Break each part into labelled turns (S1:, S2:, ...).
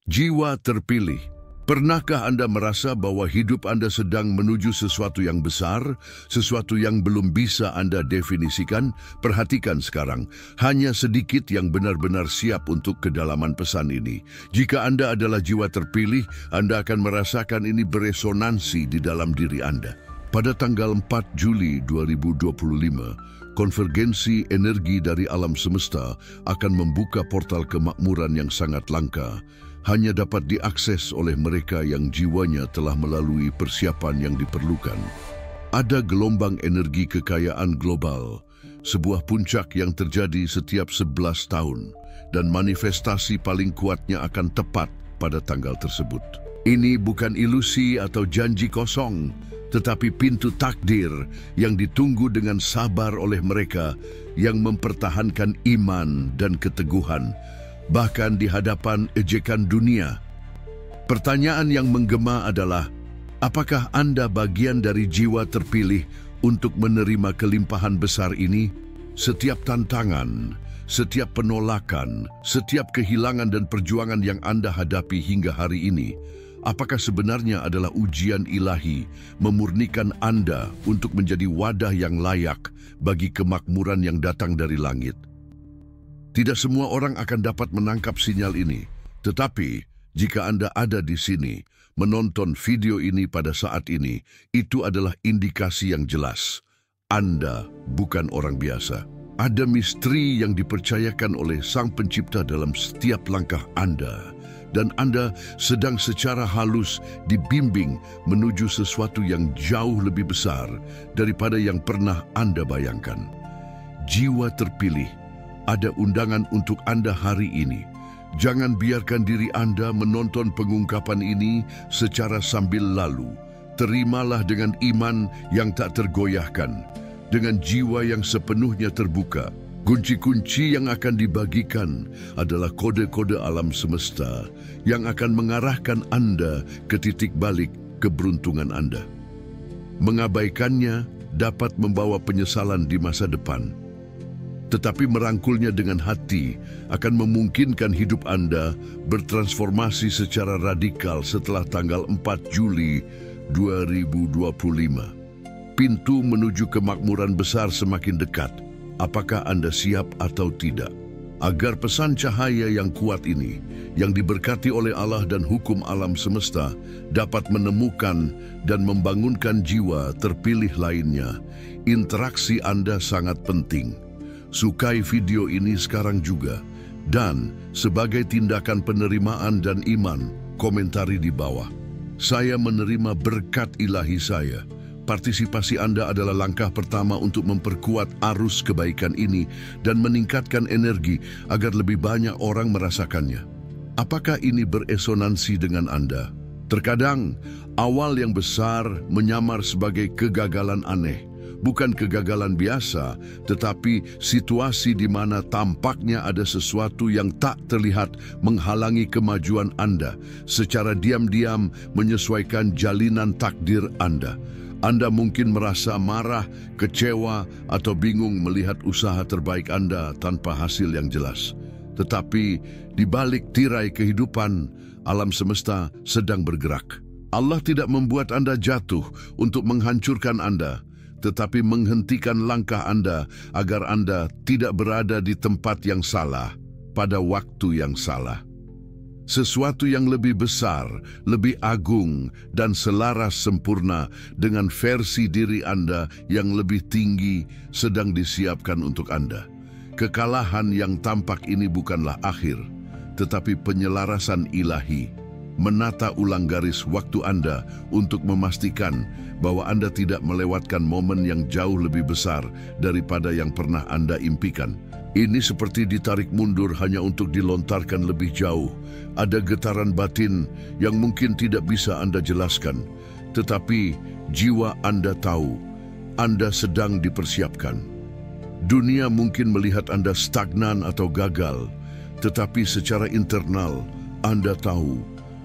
S1: Jiwa terpilih. Pernahkah Anda merasa bahwa hidup Anda sedang menuju sesuatu yang besar, sesuatu yang belum bisa Anda definisikan? Perhatikan sekarang, hanya sedikit yang benar-benar siap untuk kedalaman pesan ini. Jika Anda adalah jiwa terpilih, Anda akan merasakan ini beresonansi di dalam diri Anda. Pada tanggal 4 Juli 2025, konvergensi energi dari alam semesta akan membuka portal kemakmuran yang sangat langka, hanya dapat diakses oleh mereka yang jiwanya telah melalui persiapan yang diperlukan. Ada gelombang energi kekayaan global, sebuah puncak yang terjadi setiap 11 tahun, dan manifestasi paling kuatnya akan tepat pada tanggal tersebut. Ini bukan ilusi atau janji kosong, tetapi pintu takdir yang ditunggu dengan sabar oleh mereka yang mempertahankan iman dan keteguhan, bahkan di hadapan ejekan dunia. Pertanyaan yang menggema adalah, apakah Anda bagian dari jiwa terpilih untuk menerima kelimpahan besar ini? Setiap tantangan, setiap penolakan, setiap kehilangan dan perjuangan yang Anda hadapi hingga hari ini, apakah sebenarnya adalah ujian ilahi memurnikan Anda untuk menjadi wadah yang layak bagi kemakmuran yang datang dari langit? Tidak semua orang akan dapat menangkap sinyal ini, tetapi jika Anda ada di sini, menonton video ini pada saat ini, itu adalah indikasi yang jelas. Anda bukan orang biasa. Ada misteri yang dipercayakan oleh Sang Pencipta dalam setiap langkah Anda, dan Anda sedang secara halus dibimbing menuju sesuatu yang jauh lebih besar daripada yang pernah Anda bayangkan. Jiwa terpilih, ada undangan untuk Anda hari ini. Jangan biarkan diri Anda menonton pengungkapan ini secara sambil lalu. Terimalah dengan iman yang tak tergoyahkan, dengan jiwa yang sepenuhnya terbuka. Kunci-kunci yang akan dibagikan adalah kode-kode alam semesta yang akan mengarahkan Anda ke titik balik keberuntungan Anda. Mengabaikannya dapat membawa penyesalan di masa depan, tetapi merangkulnya dengan hati akan memungkinkan hidup Anda bertransformasi secara radikal setelah tanggal 4 Juli 2025. Pintu menuju kemakmuran besar semakin dekat. Apakah Anda siap atau tidak? Agar pesan cahaya yang kuat ini, yang diberkati oleh Allah dan hukum alam semesta, dapat menemukan dan membangunkan jiwa terpilih lainnya, interaksi Anda sangat penting. Sukai video ini sekarang juga, dan sebagai tindakan penerimaan dan iman, komentari di bawah. Saya menerima berkat ilahi saya. Partisipasi Anda adalah langkah pertama untuk memperkuat arus kebaikan ini dan meningkatkan energi agar lebih banyak orang merasakannya. Apakah ini beresonansi dengan Anda? Terkadang, awal yang besar menyamar sebagai kegagalan aneh. Bukan kegagalan biasa, tetapi situasi di mana tampaknya ada sesuatu yang tak terlihat menghalangi kemajuan Anda, secara diam-diam menyesuaikan jalinan takdir Anda. Anda mungkin merasa marah, kecewa, atau bingung melihat usaha terbaik Anda tanpa hasil yang jelas. Tetapi di balik tirai kehidupan, alam semesta sedang bergerak. Allah tidak membuat Anda jatuh untuk menghancurkan Anda, tetapi menghentikan langkah Anda agar Anda tidak berada di tempat yang salah pada waktu yang salah. Sesuatu yang lebih besar, lebih agung, dan selaras sempurna dengan versi diri Anda yang lebih tinggi sedang disiapkan untuk Anda. Kekalahan yang tampak ini bukanlah akhir, tetapi penyelarasan ilahi. Menata ulang garis waktu Anda untuk memastikan bahwa Anda tidak melewatkan momen yang jauh lebih besar daripada yang pernah Anda impikan. Ini seperti ditarik mundur hanya untuk dilontarkan lebih jauh. Ada getaran batin yang mungkin tidak bisa Anda jelaskan, tetapi jiwa Anda tahu Anda sedang dipersiapkan. Dunia mungkin melihat Anda stagnan atau gagal, tetapi secara internal Anda tahu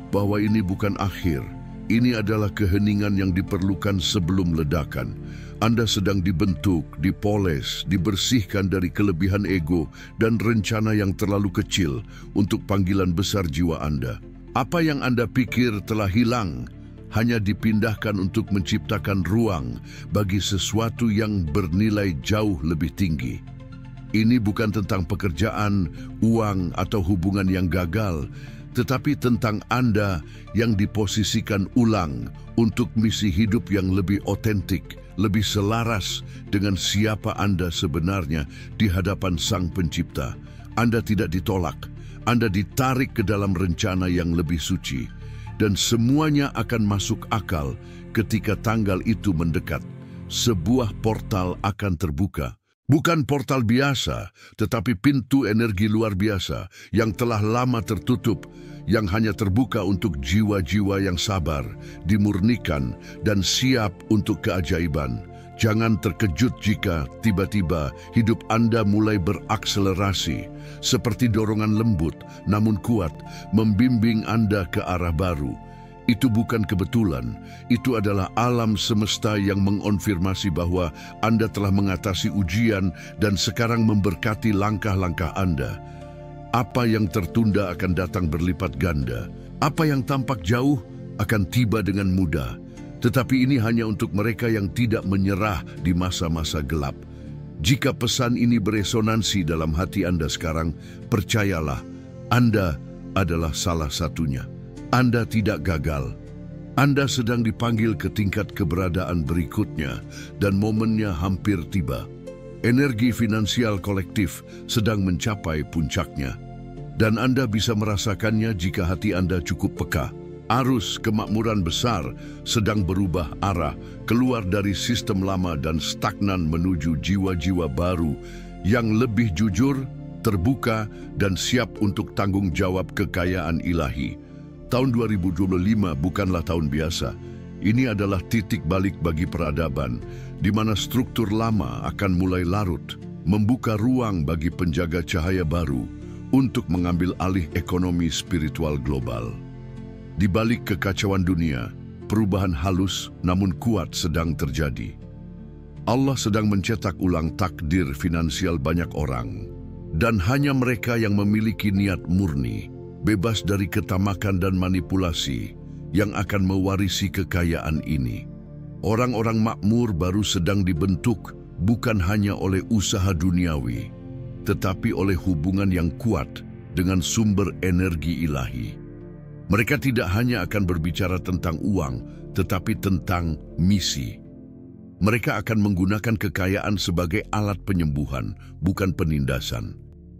S1: bahwa ini bukan akhir. Ini adalah keheningan yang diperlukan sebelum ledakan. Anda sedang dibentuk, dipoles, dibersihkan dari kelebihan ego dan rencana yang terlalu kecil untuk panggilan besar jiwa Anda. Apa yang Anda pikir telah hilang hanya dipindahkan untuk menciptakan ruang bagi sesuatu yang bernilai jauh lebih tinggi. Ini bukan tentang pekerjaan, uang, atau hubungan yang gagal, tetapi tentang Anda yang diposisikan ulang untuk misi hidup yang lebih otentik, lebih selaras dengan siapa Anda sebenarnya di hadapan Sang Pencipta. Anda tidak ditolak, Anda ditarik ke dalam rencana yang lebih suci, dan semuanya akan masuk akal ketika tanggal itu mendekat. Sebuah portal akan terbuka. Bukan portal biasa, tetapi pintu energi luar biasa yang telah lama tertutup, yang hanya terbuka untuk jiwa-jiwa yang sabar, dimurnikan, dan siap untuk keajaiban. Jangan terkejut jika tiba-tiba hidup Anda mulai berakselerasi, seperti dorongan lembut namun kuat, membimbing Anda ke arah baru. Itu bukan kebetulan, itu adalah alam semesta yang mengonfirmasi bahwa Anda telah mengatasi ujian dan sekarang memberkati langkah-langkah Anda. Apa yang tertunda akan datang berlipat ganda. Apa yang tampak jauh akan tiba dengan mudah. Tetapi ini hanya untuk mereka yang tidak menyerah di masa-masa gelap. Jika pesan ini beresonansi dalam hati Anda sekarang, percayalah, Anda adalah salah satunya. Anda tidak gagal. Anda sedang dipanggil ke tingkat keberadaan berikutnya dan momennya hampir tiba. Energi finansial kolektif sedang mencapai puncaknya. Dan Anda bisa merasakannya jika hati Anda cukup peka. Arus kemakmuran besar sedang berubah arah keluar dari sistem lama dan stagnan menuju jiwa-jiwa baru yang lebih jujur, terbuka, dan siap untuk tanggung jawab kekayaan ilahi. Tahun 2025 bukanlah tahun biasa. Ini adalah titik balik bagi peradaban, di mana struktur lama akan mulai larut, membuka ruang bagi penjaga cahaya baru untuk mengambil alih ekonomi spiritual global. Di balik kekacauan dunia, perubahan halus namun kuat sedang terjadi. Allah sedang mencetak ulang takdir finansial banyak orang, dan hanya mereka yang memiliki niat murni, bebas dari ketamakan dan manipulasi, yang akan mewarisi kekayaan ini. Orang-orang makmur baru sedang dibentuk bukan hanya oleh usaha duniawi, tetapi oleh hubungan yang kuat dengan sumber energi ilahi. Mereka tidak hanya akan berbicara tentang uang, tetapi tentang misi. Mereka akan menggunakan kekayaan sebagai alat penyembuhan, bukan penindasan.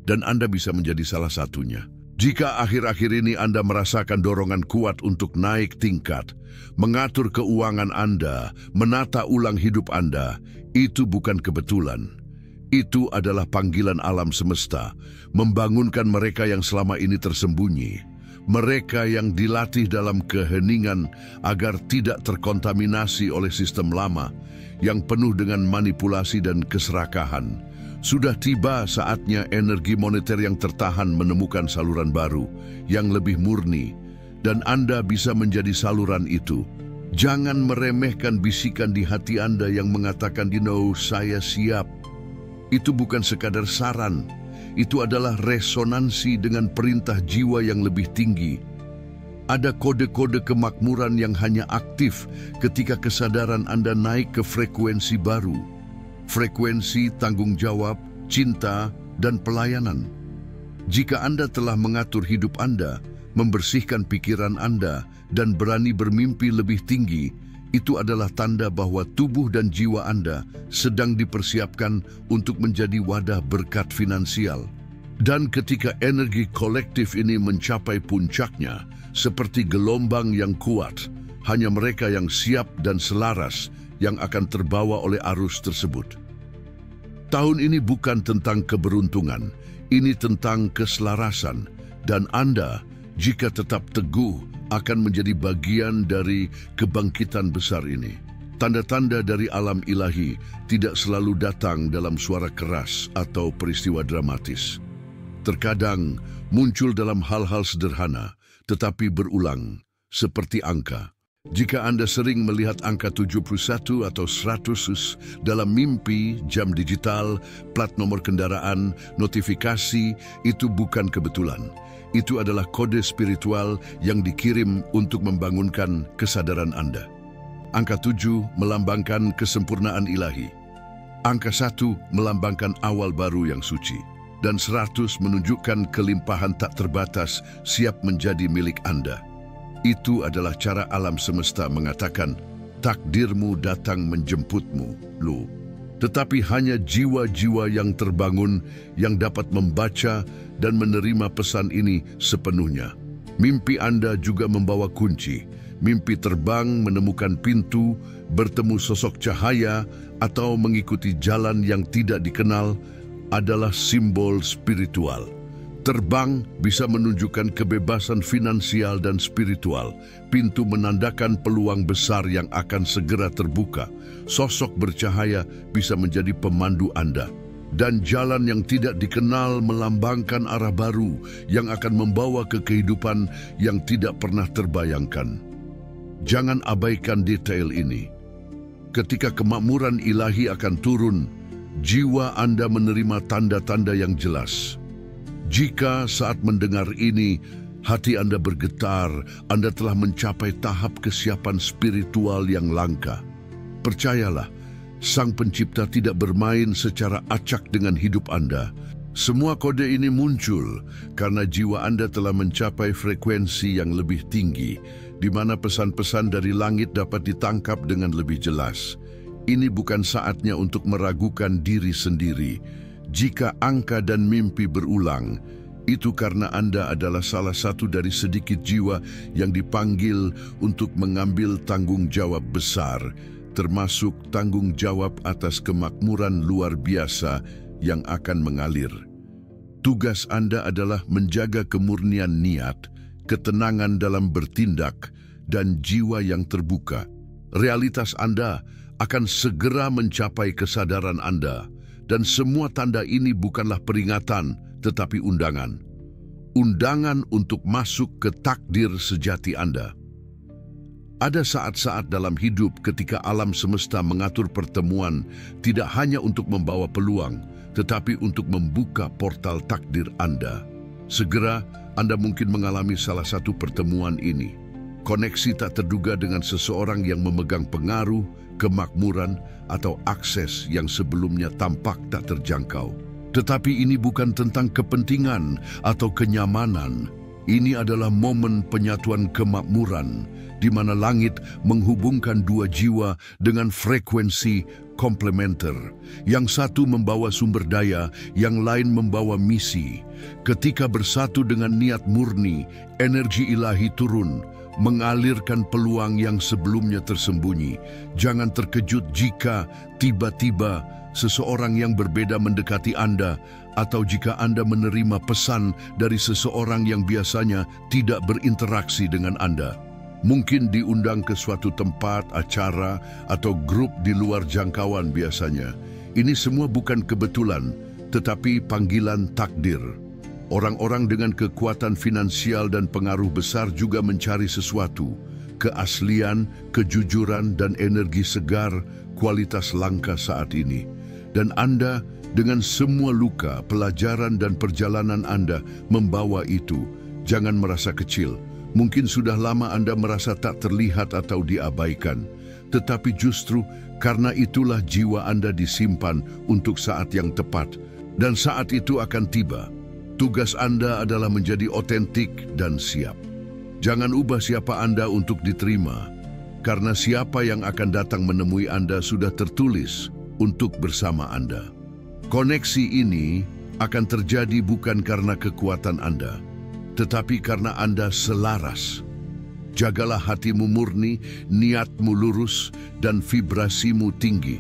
S1: Dan Anda bisa menjadi salah satunya. Jika akhir-akhir ini Anda merasakan dorongan kuat untuk naik tingkat, mengatur keuangan Anda, menata ulang hidup Anda, itu bukan kebetulan. Itu adalah panggilan alam semesta, membangunkan mereka yang selama ini tersembunyi. Mereka yang dilatih dalam keheningan agar tidak terkontaminasi oleh sistem lama, yang penuh dengan manipulasi dan keserakahan. Sudah tiba saatnya energi moneter yang tertahan menemukan saluran baru, yang lebih murni, dan Anda bisa menjadi saluran itu. Jangan meremehkan bisikan di hati Anda yang mengatakan, saya siap. Itu bukan sekadar saran, itu adalah resonansi dengan perintah jiwa yang lebih tinggi. Ada kode-kode kemakmuran yang hanya aktif ketika kesadaran Anda naik ke frekuensi baru. Frekuensi tanggung jawab, cinta, dan pelayanan. Jika Anda telah mengatur hidup Anda, membersihkan pikiran Anda, dan berani bermimpi lebih tinggi, itu adalah tanda bahwa tubuh dan jiwa Anda sedang dipersiapkan untuk menjadi wadah berkat finansial. Dan ketika energi kolektif ini mencapai puncaknya, seperti gelombang yang kuat, hanya mereka yang siap dan selaras yang akan terbawa oleh arus tersebut. Tahun ini bukan tentang keberuntungan, ini tentang keselarasan, dan Anda, jika tetap teguh, akan menjadi bagian dari kebangkitan besar ini. Tanda-tanda dari alam ilahi tidak selalu datang dalam suara keras atau peristiwa dramatis. Terkadang muncul dalam hal-hal sederhana, tetapi berulang, seperti angka. Jika Anda sering melihat angka 71 atau 100 dalam mimpi, jam digital, plat nomor kendaraan, notifikasi, itu bukan kebetulan. itu adalah kode spiritual yang dikirim untuk membangunkan kesadaran Anda. Angka 7 melambangkan kesempurnaan ilahi. Angka 1 melambangkan awal baru yang suci. Dan 100 menunjukkan kelimpahan tak terbatas siap menjadi milik Anda. Itu adalah cara alam semesta mengatakan, takdirmu datang menjemputmu, Lu. Tetapi hanya jiwa-jiwa yang terbangun yang dapat membaca dan menerima pesan ini sepenuhnya. Mimpi Anda juga membawa kunci. Mimpi terbang menemukan pintu, bertemu sosok cahaya, atau mengikuti jalan yang tidak dikenal adalah simbol spiritual. Terbang bisa menunjukkan kebebasan finansial dan spiritual. Pintu menandakan peluang besar yang akan segera terbuka. Sosok bercahaya bisa menjadi pemandu Anda. Dan jalan yang tidak dikenal melambangkan arah baru yang akan membawa ke kehidupan yang tidak pernah terbayangkan. Jangan abaikan detail ini. Ketika kemakmuran ilahi akan turun, jiwa Anda menerima tanda-tanda yang jelas. Jika saat mendengar ini, hati Anda bergetar, Anda telah mencapai tahap kesiapan spiritual yang langka. Percayalah, Sang Pencipta tidak bermain secara acak dengan hidup Anda. Semua kode ini muncul karena jiwa Anda telah mencapai frekuensi yang lebih tinggi, di mana pesan-pesan dari langit dapat ditangkap dengan lebih jelas. Ini bukan saatnya untuk meragukan diri sendiri. Jika angka dan mimpi berulang, itu karena Anda adalah salah satu dari sedikit jiwa yang dipanggil untuk mengambil tanggung jawab besar, termasuk tanggung jawab atas kemakmuran luar biasa yang akan mengalir. Tugas Anda adalah menjaga kemurnian niat, ketenangan dalam bertindak, dan jiwa yang terbuka. Realitas Anda akan segera mencapai kesadaran Anda, dan semua tanda ini bukanlah peringatan, tetapi undangan. Undangan untuk masuk ke takdir sejati Anda. Ada saat-saat dalam hidup ketika alam semesta mengatur pertemuan tidak hanya untuk membawa peluang, tetapi untuk membuka portal takdir Anda. Segera Anda mungkin mengalami salah satu pertemuan ini. Koneksi tak terduga dengan seseorang yang memegang pengaruh, kemakmuran, atau akses yang sebelumnya tampak tak terjangkau. Tetapi ini bukan tentang kepentingan atau kenyamanan. Ini adalah momen penyatuan kemakmuran, di mana langit menghubungkan dua jiwa dengan frekuensi komplementer. Yang satu membawa sumber daya, yang lain membawa misi. Ketika bersatu dengan niat murni, energi ilahi turun, mengalirkan peluang yang sebelumnya tersembunyi. Jangan terkejut jika tiba-tiba seseorang yang berbeda mendekati Anda, atau jika Anda menerima pesan dari seseorang yang biasanya tidak berinteraksi dengan Anda. Mungkin diundang ke suatu tempat, acara, atau grup di luar jangkauan biasanya. Ini semua bukan kebetulan, tetapi panggilan takdir. Orang-orang dengan kekuatan finansial dan pengaruh besar juga mencari sesuatu, keaslian, kejujuran, dan energi segar, kualitas langka saat ini. Dan Anda, dengan semua luka, pelajaran, dan perjalanan Anda membawa itu. Jangan merasa kecil. Mungkin sudah lama Anda merasa tak terlihat atau diabaikan. Tetapi justru karena itulah jiwa Anda disimpan untuk saat yang tepat. Dan saat itu akan tiba. Tugas Anda adalah menjadi otentik dan siap. Jangan ubah siapa Anda untuk diterima, karena siapa yang akan datang menemui Anda sudah tertulis untuk bersama Anda. Koneksi ini akan terjadi bukan karena kekuatan Anda, tetapi karena Anda selaras. Jagalah hatimu murni, niatmu lurus, dan vibrasimu tinggi.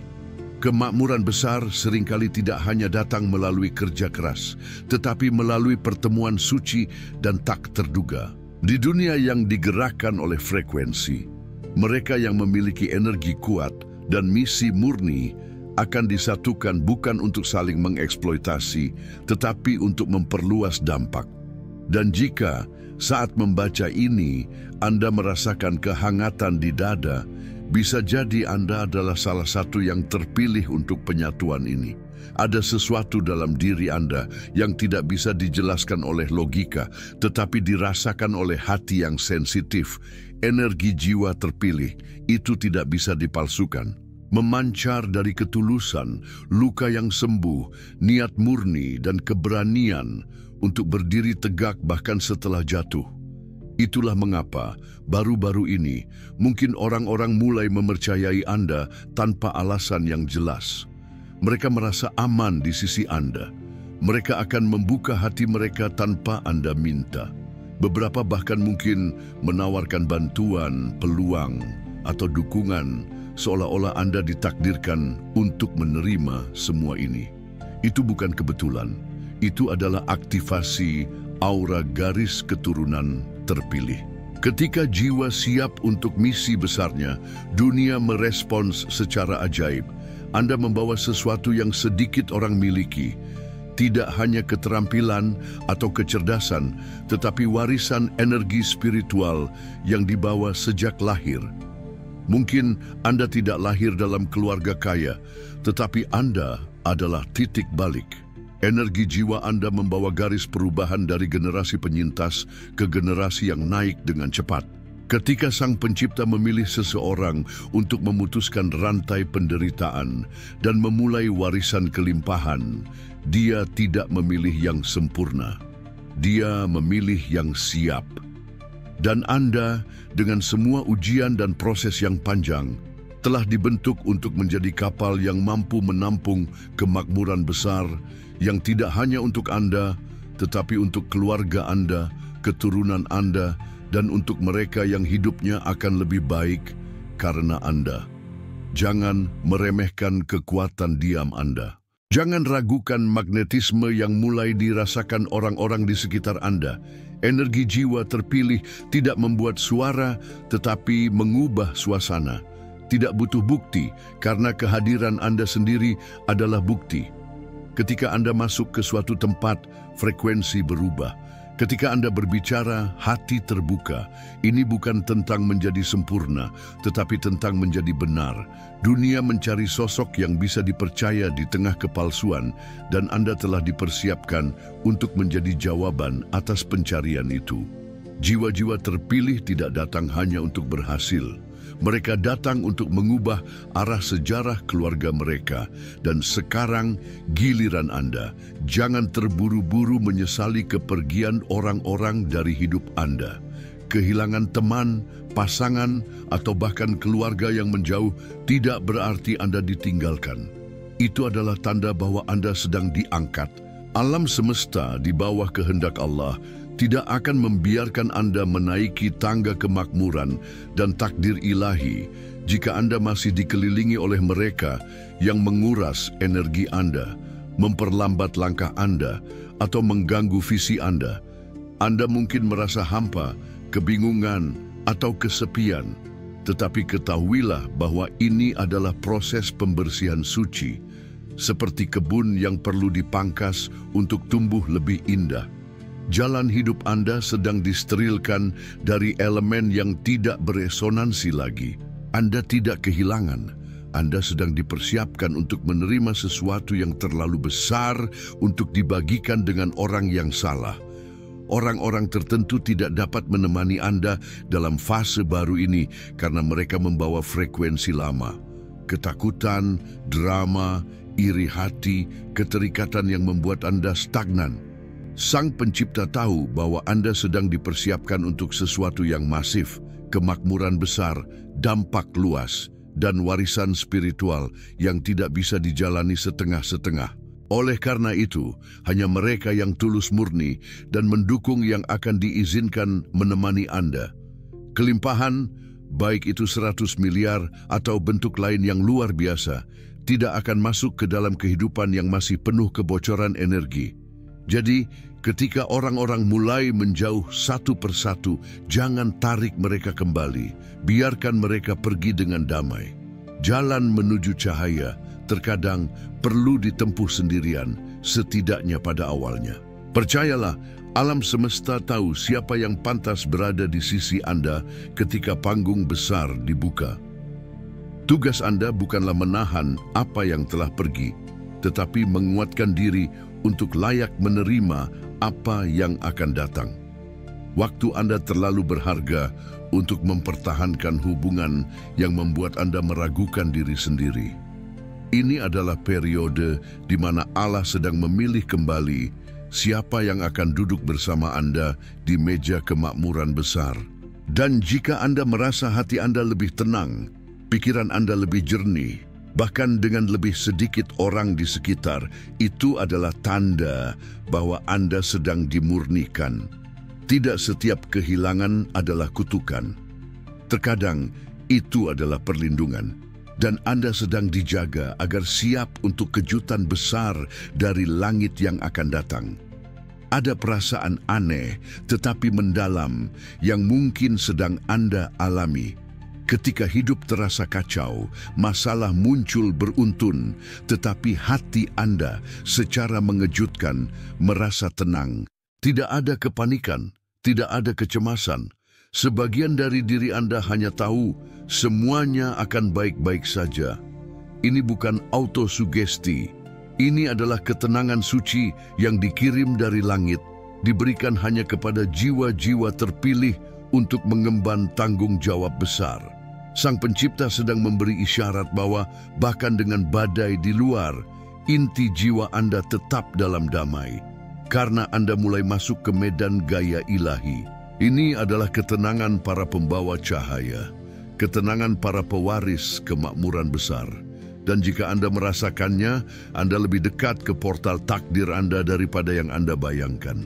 S1: Kemakmuran besar seringkali tidak hanya datang melalui kerja keras, tetapi melalui pertemuan suci dan tak terduga. Di dunia yang digerakkan oleh frekuensi, mereka yang memiliki energi kuat dan misi murni akan disatukan bukan untuk saling mengeksploitasi, tetapi untuk memperluas dampak. Dan jika saat membaca ini Anda merasakan kehangatan di dada, bisa jadi Anda adalah salah satu yang terpilih untuk penyatuan ini. Ada sesuatu dalam diri Anda yang tidak bisa dijelaskan oleh logika, tetapi dirasakan oleh hati yang sensitif. Energi jiwa terpilih itu tidak bisa dipalsukan. Memancar dari ketulusan, luka yang sembuh, niat murni dan keberanian untuk berdiri tegak bahkan setelah jatuh. Itulah mengapa baru-baru ini mungkin orang-orang mulai mempercayai Anda tanpa alasan yang jelas. Mereka merasa aman di sisi Anda. Mereka akan membuka hati mereka tanpa Anda minta. Beberapa bahkan mungkin menawarkan bantuan, peluang, atau dukungan seolah-olah Anda ditakdirkan untuk menerima semua ini. Itu bukan kebetulan. Itu adalah aktivasi aura garis keturunan terpilih. Ketika jiwa siap untuk misi besarnya, dunia merespons secara ajaib. Anda membawa sesuatu yang sedikit orang miliki. Tidak hanya keterampilan atau kecerdasan, tetapi warisan energi spiritual yang dibawa sejak lahir. Mungkin Anda tidak lahir dalam keluarga kaya, tetapi Anda adalah titik balik. Energi jiwa Anda membawa garis perubahan dari generasi penyintas ke generasi yang naik dengan cepat. Ketika Sang Pencipta memilih seseorang untuk memutuskan rantai penderitaan dan memulai warisan kelimpahan, Dia tidak memilih yang sempurna. Dia memilih yang siap. Dan Anda, dengan semua ujian dan proses yang panjang, telah dibentuk untuk menjadi kapal yang mampu menampung kemakmuran besar yang tidak hanya untuk Anda, tetapi untuk keluarga Anda, keturunan Anda, dan untuk mereka yang hidupnya akan lebih baik karena Anda. Jangan meremehkan kekuatan diam Anda. Jangan ragukan magnetisme yang mulai dirasakan orang-orang di sekitar Anda. Energi jiwa terpilih tidak membuat suara, tetapi mengubah suasana. Tidak butuh bukti, karena kehadiran Anda sendiri adalah bukti. Ketika Anda masuk ke suatu tempat, frekuensi berubah. Ketika Anda berbicara, hati terbuka. Ini bukan tentang menjadi sempurna, tetapi tentang menjadi benar. Dunia mencari sosok yang bisa dipercaya di tengah kepalsuan, dan Anda telah dipersiapkan untuk menjadi jawaban atas pencarian itu. Jiwa-jiwa terpilih tidak datang hanya untuk berhasil. Mereka datang untuk mengubah arah sejarah keluarga mereka. Dan sekarang giliran Anda. Jangan terburu-buru menyesali kepergian orang-orang dari hidup Anda. Kehilangan teman, pasangan, atau bahkan keluarga yang menjauh tidak berarti Anda ditinggalkan. Itu adalah tanda bahwa Anda sedang diangkat. Alam semesta di bawah kehendak Allah tidak akan membiarkan Anda menaiki tangga kemakmuran dan takdir ilahi jika Anda masih dikelilingi oleh mereka yang menguras energi Anda, memperlambat langkah Anda, atau mengganggu visi Anda. Anda mungkin merasa hampa, kebingungan, atau kesepian, tetapi ketahuilah bahwa ini adalah proses pembersihan suci, seperti kebun yang perlu dipangkas untuk tumbuh lebih indah. Jalan hidup Anda sedang disterilkan dari elemen yang tidak beresonansi lagi. Anda tidak kehilangan. Anda sedang dipersiapkan untuk menerima sesuatu yang terlalu besar untuk dibagikan dengan orang yang salah. Orang-orang tertentu tidak dapat menemani Anda dalam fase baru ini karena mereka membawa frekuensi lama. Ketakutan, drama, iri hati, keterikatan yang membuat Anda stagnan. Sang Pencipta tahu bahwa Anda sedang dipersiapkan untuk sesuatu yang masif, kemakmuran besar, dampak luas, dan warisan spiritual yang tidak bisa dijalani setengah-setengah. Oleh karena itu, hanya mereka yang tulus murni dan mendukung yang akan diizinkan menemani Anda. Kelimpahan, baik itu 100 miliar atau bentuk lain yang luar biasa, tidak akan masuk ke dalam kehidupan yang masih penuh kebocoran energi. Jadi, ketika orang-orang mulai menjauh satu persatu, jangan tarik mereka kembali. Biarkan mereka pergi dengan damai. Jalan menuju cahaya terkadang perlu ditempuh sendirian, setidaknya pada awalnya. Percayalah, alam semesta tahu siapa yang pantas berada di sisi Anda ketika panggung besar dibuka. Tugas Anda bukanlah menahan apa yang telah pergi, tetapi menguatkan diri untuk layak menerima apa yang akan datang. Waktu Anda terlalu berharga untuk mempertahankan hubungan yang membuat Anda meragukan diri sendiri. Ini adalah periode di mana Allah sedang memilih kembali siapa yang akan duduk bersama Anda di meja kemakmuran besar. Dan jika Anda merasa hati Anda lebih tenang, pikiran Anda lebih jernih, bahkan dengan lebih sedikit orang di sekitar, itu adalah tanda bahwa Anda sedang dimurnikan. Tidak setiap kehilangan adalah kutukan. Terkadang itu adalah perlindungan. Dan Anda sedang dijaga agar siap untuk kejutan besar dari langit yang akan datang. Ada perasaan aneh tetapi mendalam yang mungkin sedang Anda alami. Ketika hidup terasa kacau, masalah muncul beruntun, tetapi hati Anda secara mengejutkan merasa tenang. Tidak ada kepanikan, tidak ada kecemasan. Sebagian dari diri Anda hanya tahu semuanya akan baik-baik saja. Ini bukan autosugesti. Ini adalah ketenangan suci yang dikirim dari langit, diberikan hanya kepada jiwa-jiwa terpilih untuk mengemban tanggung jawab besar. Sang Pencipta sedang memberi isyarat bahwa bahkan dengan badai di luar, inti jiwa Anda tetap dalam damai. Karena Anda mulai masuk ke medan gaya ilahi. Ini adalah ketenangan para pembawa cahaya, ketenangan para pewaris kemakmuran besar. Dan jika Anda merasakannya, Anda lebih dekat ke portal takdir Anda daripada yang Anda bayangkan.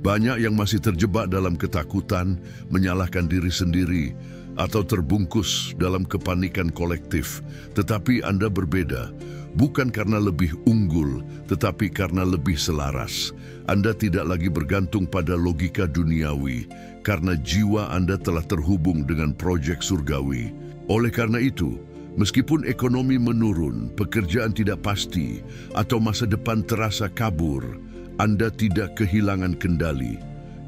S1: Banyak yang masih terjebak dalam ketakutan, menyalahkan diri sendiri, atau terbungkus dalam kepanikan kolektif. Tetapi Anda berbeda, bukan karena lebih unggul, tetapi karena lebih selaras. Anda tidak lagi bergantung pada logika duniawi, karena jiwa Anda telah terhubung dengan proyek surgawi. Oleh karena itu, meskipun ekonomi menurun, pekerjaan tidak pasti, atau masa depan terasa kabur, Anda tidak kehilangan kendali.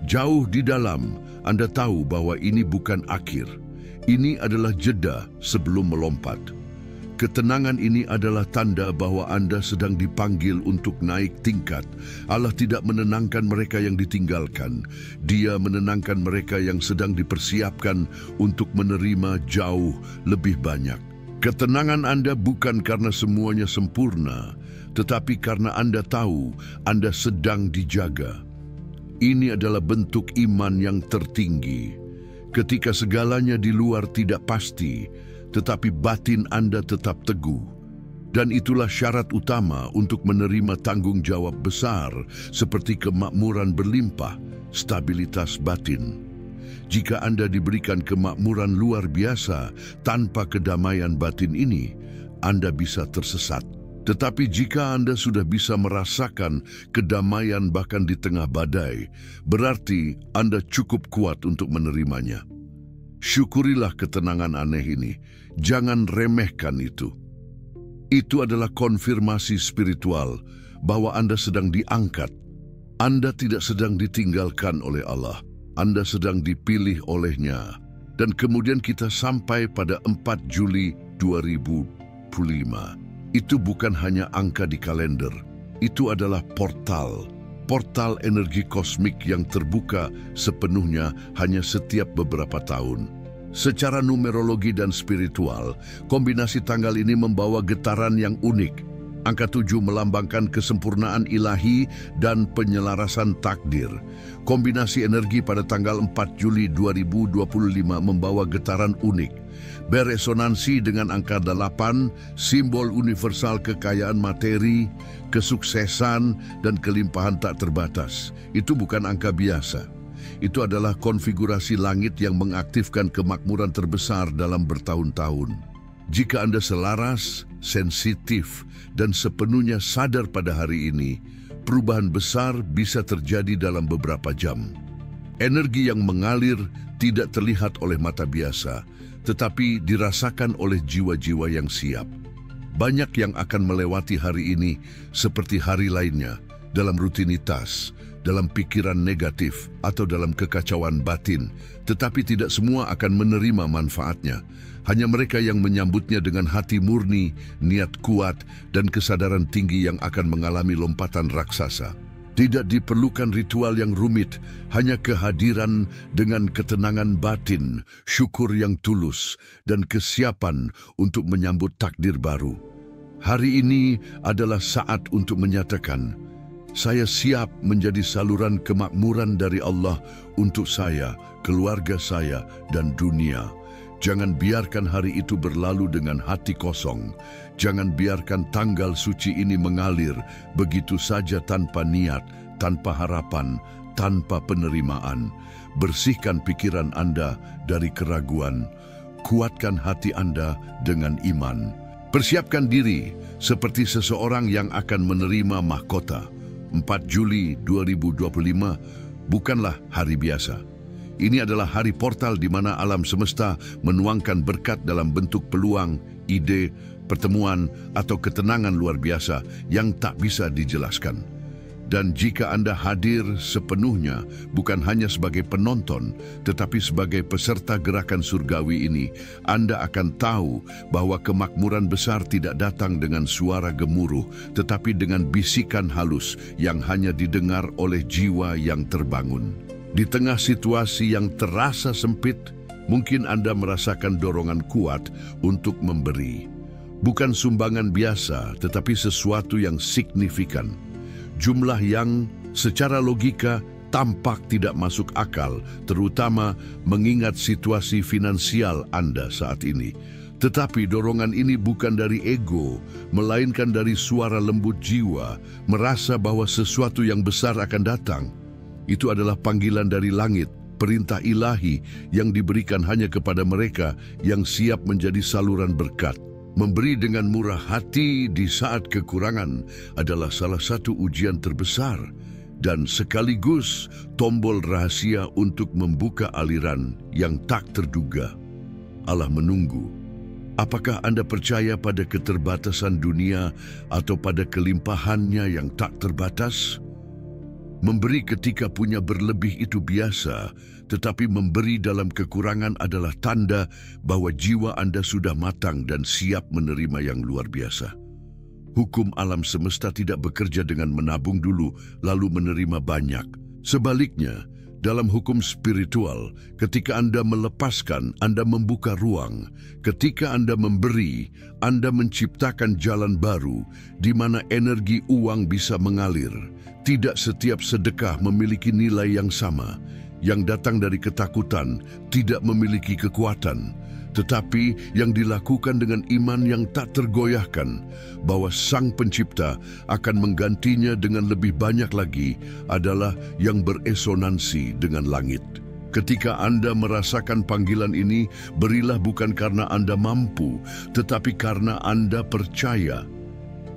S1: Jauh di dalam, Anda tahu bahwa ini bukan akhir. Ini adalah jeda sebelum melompat. Ketenangan ini adalah tanda bahwa Anda sedang dipanggil untuk naik tingkat. Allah tidak menenangkan mereka yang ditinggalkan. Dia menenangkan mereka yang sedang dipersiapkan untuk menerima jauh lebih banyak. Ketenangan Anda bukan karena semuanya sempurna, tetapi karena Anda tahu Anda sedang dijaga. Ini adalah bentuk iman yang tertinggi. Ketika segalanya di luar tidak pasti, tetapi batin Anda tetap teguh. Dan itulah syarat utama untuk menerima tanggung jawab besar seperti kemakmuran berlimpah, stabilitas batin. Jika Anda diberikan kemakmuran luar biasa tanpa kedamaian batin ini, Anda bisa tersesat. Tetapi jika Anda sudah bisa merasakan kedamaian bahkan di tengah badai, berarti Anda cukup kuat untuk menerimanya. Syukurilah ketenangan aneh ini. Jangan remehkan itu. Itu adalah konfirmasi spiritual bahwa Anda sedang diangkat. Anda tidak sedang ditinggalkan oleh Allah. Anda sedang dipilih olehnya. Dan kemudian kita sampai pada 4 Juli 2025. Itu bukan hanya angka di kalender. Itu adalah portal. Portal energi kosmik yang terbuka sepenuhnya hanya setiap beberapa tahun. Secara numerologi dan spiritual, kombinasi tanggal ini membawa getaran yang unik. Angka 7 melambangkan kesempurnaan ilahi dan penyelarasan takdir. Kombinasi energi pada tanggal 4 Juli 2025 membawa getaran unik. Beresonansi dengan angka 8, simbol universal kekayaan materi, kesuksesan, dan kelimpahan tak terbatas. Itu bukan angka biasa. Itu adalah konfigurasi langit yang mengaktifkan kemakmuran terbesar dalam bertahun-tahun. Jika Anda selaras, sensitif, dan sepenuhnya sadar pada hari ini, perubahan besar bisa terjadi dalam beberapa jam. Energi yang mengalir tidak terlihat oleh mata biasa, tetapi dirasakan oleh jiwa-jiwa yang siap. Banyak yang akan melewati hari ini seperti hari lainnya, dalam rutinitas, dalam pikiran negatif, atau dalam kekacauan batin, tetapi tidak semua akan menerima manfaatnya. Hanya mereka yang menyambutnya dengan hati murni, niat kuat, dan kesadaran tinggi yang akan mengalami lompatan raksasa. Tidak diperlukan ritual yang rumit, hanya kehadiran dengan ketenangan batin, syukur yang tulus, dan kesiapan untuk menyambut takdir baru. Hari ini adalah saat untuk menyatakan, saya siap menjadi saluran kemakmuran dari Allah untuk saya, keluarga saya, dan dunia. Jangan biarkan hari itu berlalu dengan hati kosong. Jangan biarkan tanggal suci ini mengalir begitu saja tanpa niat, tanpa harapan, tanpa penerimaan. Bersihkan pikiran Anda dari keraguan. Kuatkan hati Anda dengan iman. Persiapkan diri seperti seseorang yang akan menerima mahkota. 4 Juli 2025 bukanlah hari biasa. Ini adalah hari portal di mana alam semesta menuangkan berkat dalam bentuk peluang, ide, pertemuan, atau ketenangan luar biasa yang tak bisa dijelaskan. Dan jika Anda hadir sepenuhnya, bukan hanya sebagai penonton, tetapi sebagai peserta gerakan surgawi ini, Anda akan tahu bahwa kemakmuran besar tidak datang dengan suara gemuruh, tetapi dengan bisikan halus yang hanya didengar oleh jiwa yang terbangun. Di tengah situasi yang terasa sempit, mungkin Anda merasakan dorongan kuat untuk memberi. Bukan sumbangan biasa, tetapi sesuatu yang signifikan. Jumlah yang secara logika tampak tidak masuk akal, terutama mengingat situasi finansial Anda saat ini. Tetapi dorongan ini bukan dari ego, melainkan dari suara lembut jiwa, merasa bahwa sesuatu yang besar akan datang. Itu adalah panggilan dari langit, perintah ilahi yang diberikan hanya kepada mereka yang siap menjadi saluran berkat. Memberi dengan murah hati di saat kekurangan adalah salah satu ujian terbesar dan sekaligus tombol rahasia untuk membuka aliran yang tak terduga. Allah menunggu. Apakah Anda percaya pada keterbatasan dunia atau pada kelimpahannya yang tak terbatas? Memberi ketika punya berlebih itu biasa, tetapi memberi dalam kekurangan adalah tanda bahwa jiwa Anda sudah matang dan siap menerima yang luar biasa. Hukum alam semesta tidak bekerja dengan menabung dulu lalu menerima banyak. Sebaliknya, dalam hukum spiritual, ketika Anda melepaskan, Anda membuka ruang. Ketika Anda memberi, Anda menciptakan jalan baru di mana energi uang bisa mengalir. Tidak setiap sedekah memiliki nilai yang sama. Yang datang dari ketakutan tidak memiliki kekuatan, tetapi yang dilakukan dengan iman yang tak tergoyahkan bahwa Sang Pencipta akan menggantinya dengan lebih banyak lagi adalah yang beresonansi dengan langit. Ketika Anda merasakan panggilan ini, berilah bukan karena Anda mampu, tetapi karena Anda percaya.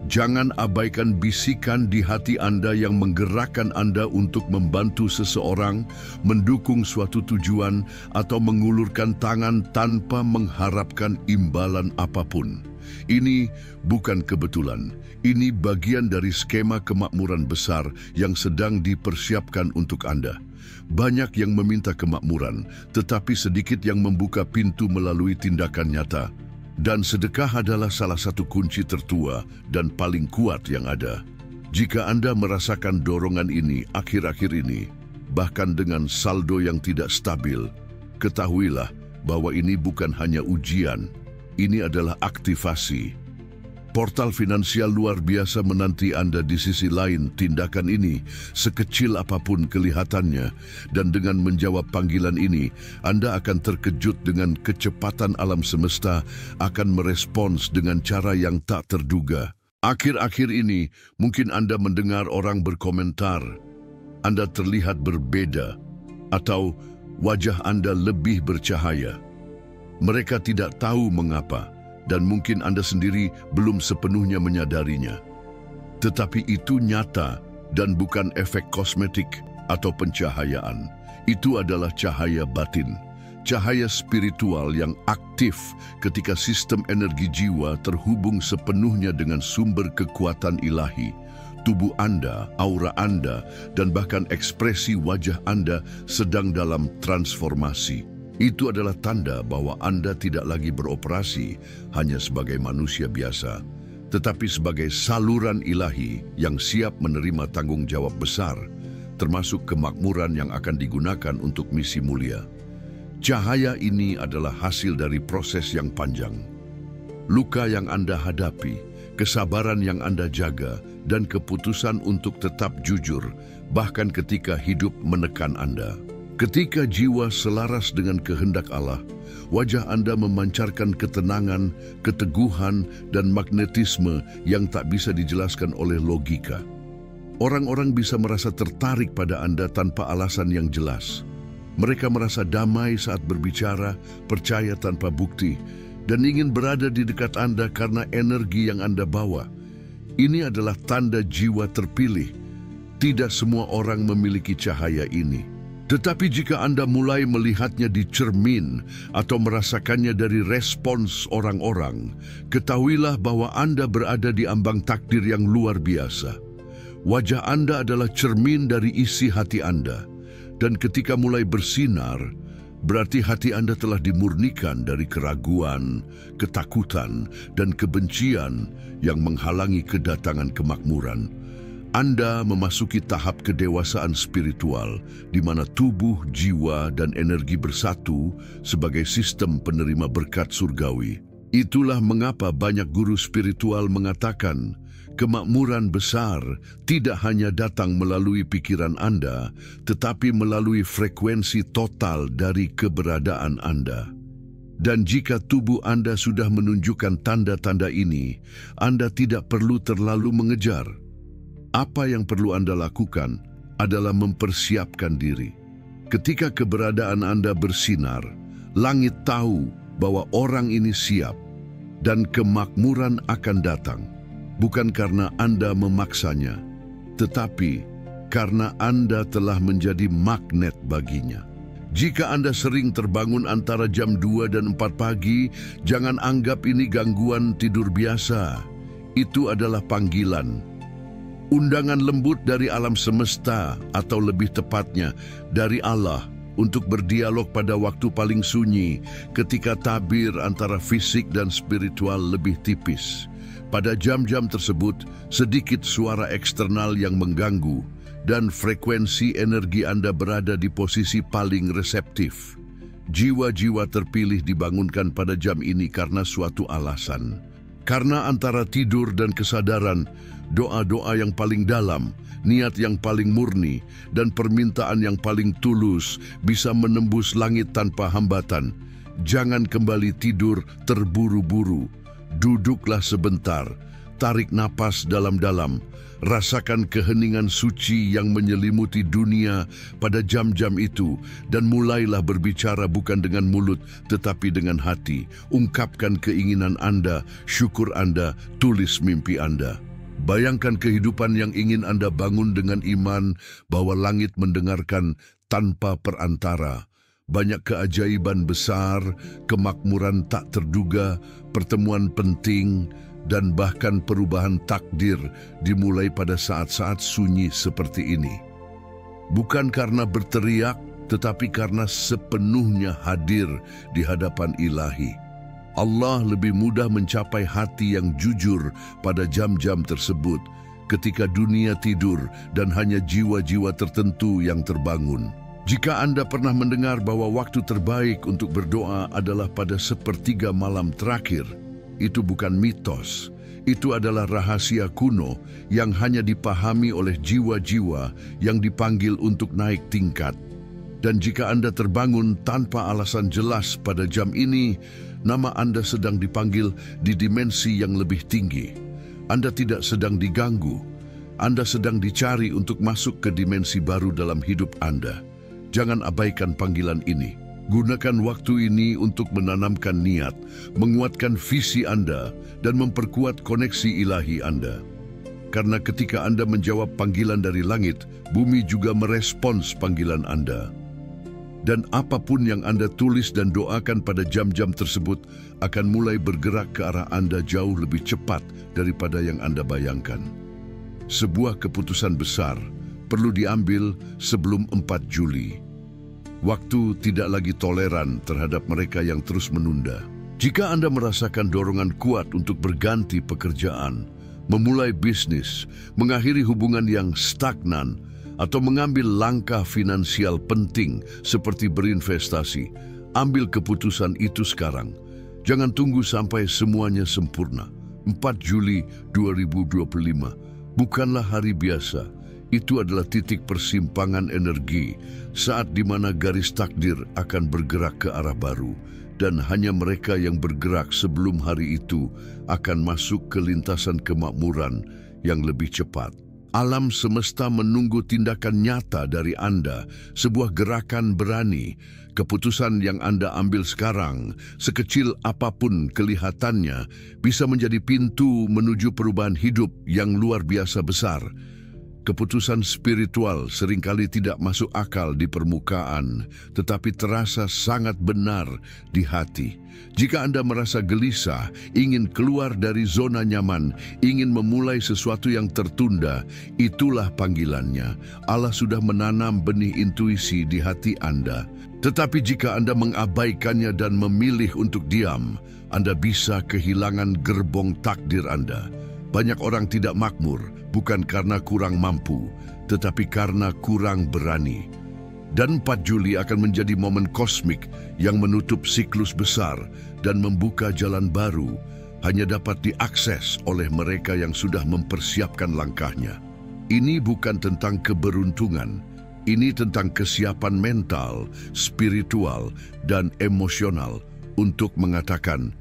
S1: Jangan abaikan bisikan di hati Anda yang menggerakkan Anda untuk membantu seseorang, mendukung suatu tujuan, atau mengulurkan tangan tanpa mengharapkan imbalan apapun. Ini bukan kebetulan. Ini bagian dari skema kemakmuran besar yang sedang dipersiapkan untuk Anda. Banyak yang meminta kemakmuran, tetapi sedikit yang membuka pintu melalui tindakan nyata. Dan sedekah adalah salah satu kunci tertua dan paling kuat yang ada. Jika Anda merasakan dorongan ini akhir-akhir ini, bahkan dengan saldo yang tidak stabil, ketahuilah bahwa ini bukan hanya ujian, ini adalah aktivasi. Portal finansial luar biasa menanti Anda di sisi lain. Tindakan ini, sekecil apapun kelihatannya, dan dengan menjawab panggilan ini, Anda akan terkejut dengan kecepatan alam semesta akan merespons dengan cara yang tak terduga. Akhir-akhir ini, mungkin Anda mendengar orang berkomentar, Anda terlihat berbeda, atau wajah Anda lebih bercahaya. Mereka tidak tahu mengapa, dan mungkin Anda sendiri belum sepenuhnya menyadarinya. Tetapi itu nyata dan bukan efek kosmetik atau pencahayaan. Itu adalah cahaya batin, cahaya spiritual yang aktif ketika sistem energi jiwa terhubung sepenuhnya dengan sumber kekuatan ilahi. tubuh Anda, aura Anda, dan bahkan ekspresi wajah Anda sedang dalam transformasi. Itu adalah tanda bahwa Anda tidak lagi beroperasi hanya sebagai manusia biasa, tetapi sebagai saluran ilahi yang siap menerima tanggung jawab besar, termasuk kemakmuran yang akan digunakan untuk misi mulia. Cahaya ini adalah hasil dari proses yang panjang. Luka yang Anda hadapi, kesabaran yang Anda jaga, dan keputusan untuk tetap jujur, bahkan ketika hidup menekan Anda. Ketika jiwa selaras dengan kehendak Allah, wajah Anda memancarkan ketenangan, keteguhan, dan magnetisme yang tak bisa dijelaskan oleh logika. Orang-orang bisa merasa tertarik pada Anda tanpa alasan yang jelas. Mereka merasa damai saat berbicara, percaya tanpa bukti, dan ingin berada di dekat Anda karena energi yang Anda bawa. Ini adalah tanda jiwa terpilih. Tidak semua orang memiliki cahaya ini. Tetapi jika Anda mulai melihatnya di cermin atau merasakannya dari respons orang-orang, ketahuilah bahwa Anda berada di ambang takdir yang luar biasa. Wajah Anda adalah cermin dari isi hati Anda. Dan ketika mulai bersinar, berarti hati Anda telah dimurnikan dari keraguan, ketakutan, dan kebencian yang menghalangi kedatangan kemakmuran. Anda memasuki tahap kedewasaan spiritual di mana tubuh, jiwa, dan energi bersatu sebagai sistem penerima berkat surgawi. Itulah mengapa banyak guru spiritual mengatakan, kemakmuran besar tidak hanya datang melalui pikiran Anda, tetapi melalui frekuensi total dari keberadaan Anda. Dan jika tubuh Anda sudah menunjukkan tanda-tanda ini, Anda tidak perlu terlalu mengejar. Apa yang perlu Anda lakukan adalah mempersiapkan diri. Ketika keberadaan Anda bersinar, langit tahu bahwa orang ini siap dan kemakmuran akan datang. Bukan karena Anda memaksanya, tetapi karena Anda telah menjadi magnet baginya. Jika Anda sering terbangun antara jam 2 dan 4 pagi, jangan anggap ini gangguan tidur biasa. Itu adalah panggilan. Undangan lembut dari alam semesta, atau lebih tepatnya dari Allah, untuk berdialog pada waktu paling sunyi, ketika tabir antara fisik dan spiritual lebih tipis. Pada jam-jam tersebut, sedikit suara eksternal yang mengganggu, dan frekuensi energi Anda berada di posisi paling reseptif. Jiwa-jiwa terpilih dibangunkan pada jam ini karena suatu alasan. Karena antara tidur dan kesadaran, doa-doa yang paling dalam, niat yang paling murni, dan permintaan yang paling tulus bisa menembus langit tanpa hambatan. Jangan kembali tidur terburu-buru. Duduklah sebentar, tarik napas dalam-dalam, rasakan keheningan suci yang menyelimuti dunia pada jam-jam itu, dan mulailah berbicara bukan dengan mulut, tetapi dengan hati. Ungkapkan keinginan Anda, syukur Anda, tulis mimpi Anda. Bayangkan kehidupan yang ingin Anda bangun dengan iman bahwa langit mendengarkan tanpa perantara. Banyak keajaiban besar, kemakmuran tak terduga, pertemuan penting, dan bahkan perubahan takdir dimulai pada saat-saat sunyi seperti ini. Bukan karena berteriak, tetapi karena sepenuhnya hadir di hadapan ilahi. Allah lebih mudah mencapai hati yang jujur pada jam-jam tersebut, ketika dunia tidur dan hanya jiwa-jiwa tertentu yang terbangun. Jika Anda pernah mendengar bahwa waktu terbaik untuk berdoa adalah pada sepertiga malam terakhir, itu bukan mitos. Itu adalah rahasia kuno yang hanya dipahami oleh jiwa-jiwa yang dipanggil untuk naik tingkat. Dan jika Anda terbangun tanpa alasan jelas pada jam ini, nama Anda sedang dipanggil di dimensi yang lebih tinggi. Anda tidak sedang diganggu. Anda sedang dicari untuk masuk ke dimensi baru dalam hidup Anda. Jangan abaikan panggilan ini. Gunakan waktu ini untuk menanamkan niat, menguatkan visi Anda, dan memperkuat koneksi ilahi Anda. Karena ketika Anda menjawab panggilan dari langit, bumi juga merespons panggilan Anda. Dan apapun yang Anda tulis dan doakan pada jam-jam tersebut akan mulai bergerak ke arah Anda jauh lebih cepat daripada yang Anda bayangkan. sebuah keputusan besar perlu diambil sebelum 4 Juli. Waktu tidak lagi toleran terhadap mereka yang terus menunda. Jika Anda merasakan dorongan kuat untuk berganti pekerjaan, memulai bisnis, mengakhiri hubungan yang stagnan, atau mengambil langkah finansial penting seperti berinvestasi, ambil keputusan itu sekarang. Jangan tunggu sampai semuanya sempurna. 4 Juli 2025 bukanlah hari biasa. Itu adalah titik persimpangan energi, saat di mana garis takdir akan bergerak ke arah baru, dan hanya mereka yang bergerak sebelum hari itu akan masuk ke lintasan kemakmuran yang lebih cepat. Alam semesta menunggu tindakan nyata dari Anda, sebuah gerakan berani. Keputusan yang Anda ambil sekarang, sekecil apapun kelihatannya, bisa menjadi pintu menuju perubahan hidup yang luar biasa besar. Keputusan spiritual seringkali tidak masuk akal di permukaan, tetapi terasa sangat benar di hati. Jika Anda merasa gelisah, ingin keluar dari zona nyaman, ingin memulai sesuatu yang tertunda, itulah panggilannya. Allah sudah menanam benih intuisi di hati Anda. Tetapi jika Anda mengabaikannya dan memilih untuk diam, Anda bisa kehilangan gerbong takdir Anda. Banyak orang tidak makmur, bukan karena kurang mampu, tetapi karena kurang berani. Dan 4 Juli akan menjadi momen kosmik yang menutup siklus besar dan membuka jalan baru, hanya dapat diakses oleh mereka yang sudah mempersiapkan langkahnya. Ini bukan tentang keberuntungan, ini tentang kesiapan mental, spiritual, dan emosional untuk mengatakan,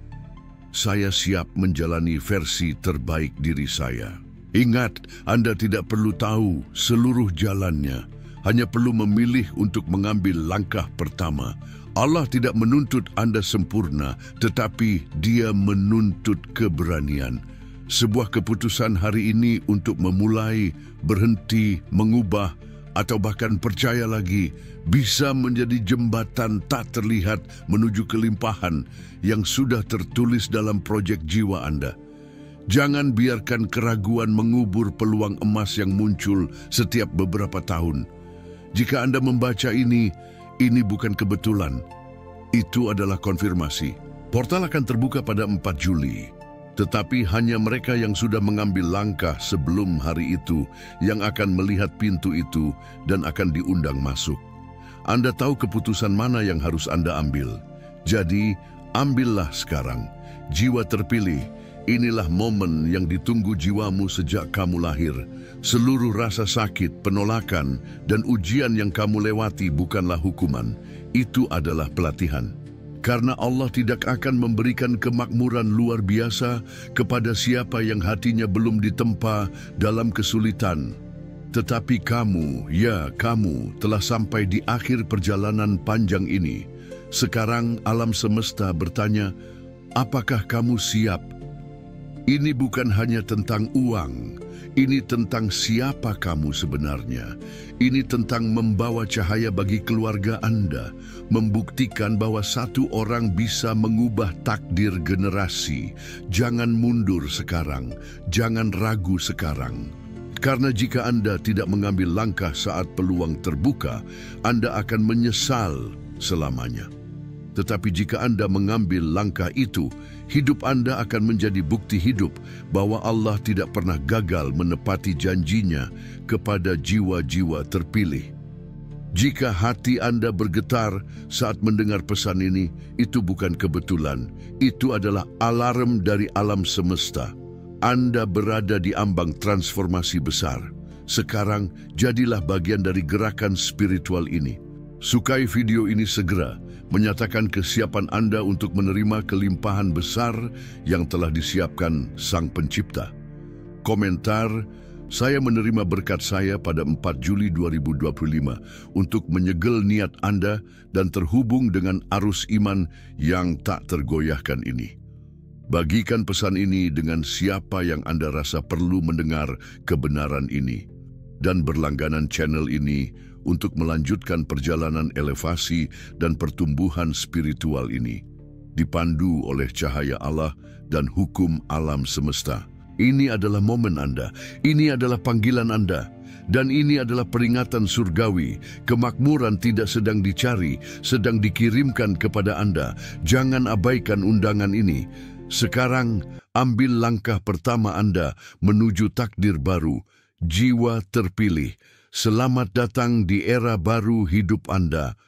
S1: saya siap menjalani versi terbaik diri saya. Ingat, Anda tidak perlu tahu seluruh jalannya, hanya perlu memilih untuk mengambil langkah pertama. Allah tidak menuntut Anda sempurna, tetapi Dia menuntut keberanian. Sebuah keputusan hari ini untuk memulai, berhenti, mengubah, atau bahkan percaya lagi, bisa menjadi jembatan tak terlihat menuju kelimpahan yang sudah tertulis dalam proyek jiwa Anda. Jangan biarkan keraguan mengubur peluang emas yang muncul setiap beberapa tahun. Jika Anda membaca ini bukan kebetulan. Itu adalah konfirmasi. Portal akan terbuka pada 4 Juli. Tetapi hanya mereka yang sudah mengambil langkah sebelum hari itu yang akan melihat pintu itu dan akan diundang masuk. Anda tahu keputusan mana yang harus Anda ambil. Jadi, ambillah sekarang. Jiwa terpilih, inilah momen yang ditunggu jiwamu sejak kamu lahir. Seluruh rasa sakit, penolakan, dan ujian yang kamu lewati bukanlah hukuman. Itu adalah pelatihan. Karena Allah tidak akan memberikan kemakmuran luar biasa kepada siapa yang hatinya belum ditempa dalam kesulitan. Tetapi kamu, ya kamu, telah sampai di akhir perjalanan panjang ini. Sekarang alam semesta bertanya, apakah kamu siap? Ini bukan hanya tentang uang, ini tentang siapa kamu sebenarnya. Ini tentang membawa cahaya bagi keluarga Anda, membuktikan bahwa satu orang bisa mengubah takdir generasi. Jangan mundur sekarang, jangan ragu sekarang. Karena jika Anda tidak mengambil langkah saat peluang terbuka, Anda akan menyesal selamanya. Tetapi jika Anda mengambil langkah itu, hidup Anda akan menjadi bukti hidup bahwa Allah tidak pernah gagal menepati janjinya kepada jiwa-jiwa terpilih. Jika hati Anda bergetar saat mendengar pesan ini, itu bukan kebetulan. Itu adalah alarm dari alam semesta. Anda berada di ambang transformasi besar. Sekarang, jadilah bagian dari gerakan spiritual ini. Sukai video ini segera, menyatakan kesiapan Anda untuk menerima kelimpahan besar yang telah disiapkan Sang Pencipta. Komentar, saya menerima berkat saya pada 4 Juli 2025 untuk menyegel niat Anda dan terhubung dengan arus iman yang tak tergoyahkan ini. Bagikan pesan ini dengan siapa yang Anda rasa perlu mendengar kebenaran ini, dan berlangganan channel ini untuk melanjutkan perjalanan elevasi dan pertumbuhan spiritual ini, dipandu oleh cahaya Allah dan hukum alam semesta. Ini adalah momen Anda, ini adalah panggilan Anda. Dan ini adalah peringatan surgawi. Kemakmuran tidak sedang dicari, sedang dikirimkan kepada Anda. Jangan abaikan undangan ini. Sekarang, ambil langkah pertama Anda menuju takdir baru. Jiwa terpilih. Selamat datang di era baru hidup Anda.